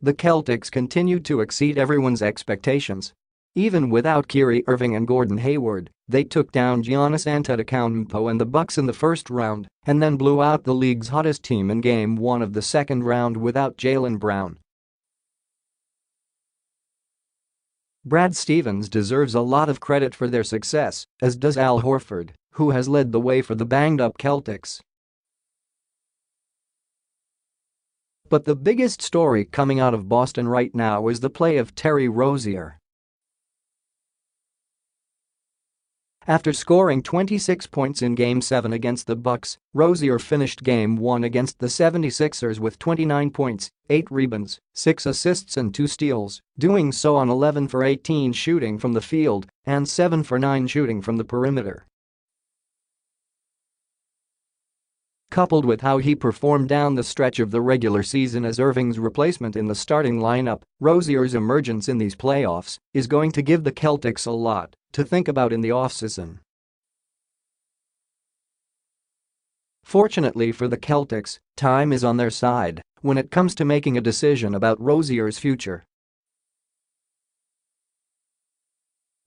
the Celtics continued to exceed everyone's expectations. Even without Kyrie Irving and Gordon Hayward, they took down Giannis Antetokounmpo and the Bucks in the first round and then blew out the league's hottest team in Game 1 of the second round without Jaylen Brown. Brad Stevens deserves a lot of credit for their success, as does Al Horford, who has led the way for the banged-up Celtics. But the biggest story coming out of Boston right now is the play of Terry Rozier. After scoring 26 points in Game 7 against the Bucks, Rozier finished Game 1 against the 76ers with 29 points, 8 rebounds, 6 assists and 2 steals, doing so on 11 for 18 shooting from the field and 7 for 9 shooting from the perimeter. Coupled with how he performed down the stretch of the regular season as Irving's replacement in the starting lineup, Rozier's emergence in these playoffs is going to give the Celtics a lot to think about in the offseason. Fortunately for the Celtics, time is on their side when it comes to making a decision about Rozier's future.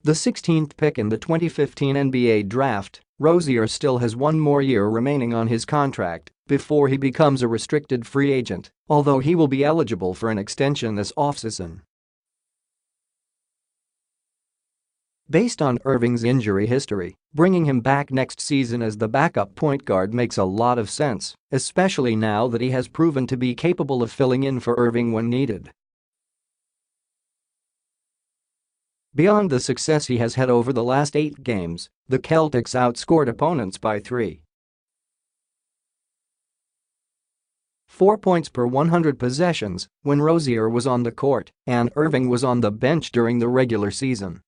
The 16th pick in the 2015 NBA draft, Rozier still has one more year remaining on his contract before he becomes a restricted free agent, although he will be eligible for an extension this offseason. Based on Irving's injury history, bringing him back next season as the backup point guard makes a lot of sense, especially now that he has proven to be capable of filling in for Irving when needed. Beyond the success he has had over the last 8 games, the Celtics outscored opponents by 3.4 points per 100 possessions when Rozier was on the court and Irving was on the bench during the regular season.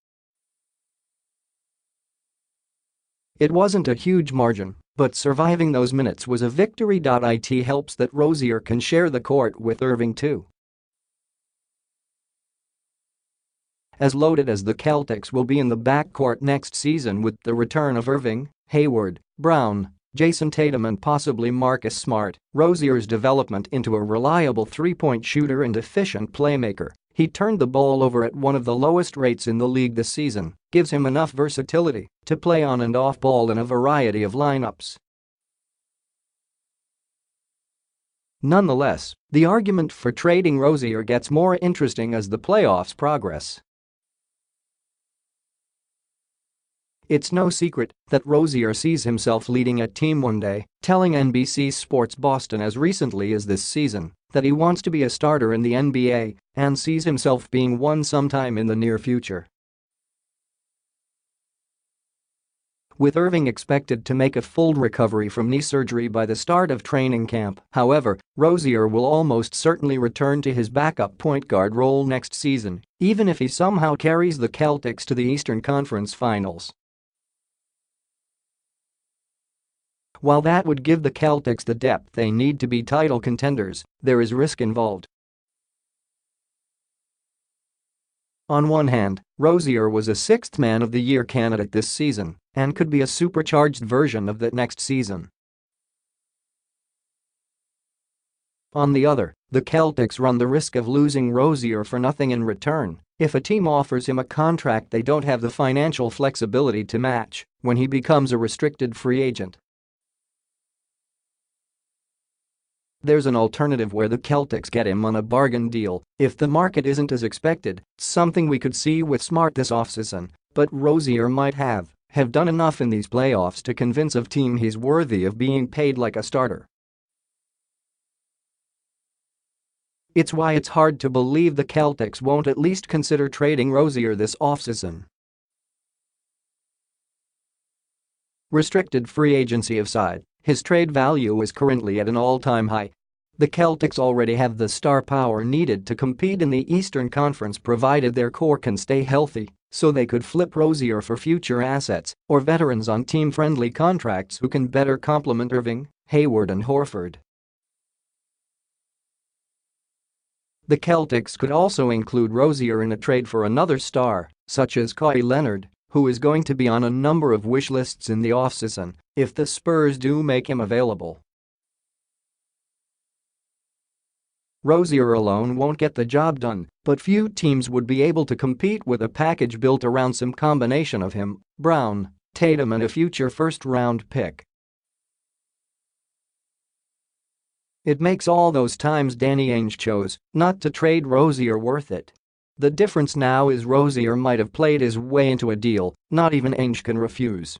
It wasn't a huge margin, but surviving those minutes was a victory. It helps that Rozier can share the court with Irving too. As loaded as the Celtics will be in the backcourt next season with the return of Irving, Hayward, Brown, Jason Tatum and possibly Marcus Smart, Rozier's development into a reliable three-point shooter and efficient playmaker, he turned the ball over at one of the lowest rates in the league this season, gives him enough versatility to play on and off ball in a variety of lineups. Nonetheless, the argument for trading Rozier gets more interesting as the playoffs progress. It's no secret that Rozier sees himself leading a team one day, telling NBC Sports Boston as recently as this season that he wants to be a starter in the NBA and sees himself being one sometime in the near future. With Irving expected to make a full recovery from knee surgery by the start of training camp, however, Rozier will almost certainly return to his backup point guard role next season, even if he somehow carries the Celtics to the Eastern Conference Finals. While that would give the Celtics the depth they need to be title contenders, there is risk involved. On one hand, Rozier was a 6th Man of the Year candidate this season and could be a supercharged version of that next season. On the other, the Celtics run the risk of losing Rozier for nothing in return if a team offers him a contract they don't have the financial flexibility to match when he becomes a restricted free agent. There's an alternative where the Celtics get him on a bargain deal if the market isn't as expected, something we could see with Smart this offseason, but Rozier might have done enough in these playoffs to convince a team he's worthy of being paid like a starter. It's why it's hard to believe the Celtics won't at least consider trading Rozier this offseason. Restricted free agency aside, his trade value is currently at an all-time high. The Celtics already have the star power needed to compete in the Eastern Conference provided their core can stay healthy, so they could flip Rozier for future assets or veterans on team-friendly contracts who can better complement Irving, Hayward and Horford. The Celtics could also include Rozier in a trade for another star, such as Kawhi Leonard, who is going to be on a number of wish lists in the offseason if the Spurs do make him available. Rozier alone won't get the job done, but few teams would be able to compete with a package built around some combination of him, Brown, Tatum and a future first-round pick. It makes all those times Danny Ainge chose not to trade Rozier worth it. The difference now is Rozier might have played his way into a deal not even Ainge can refuse.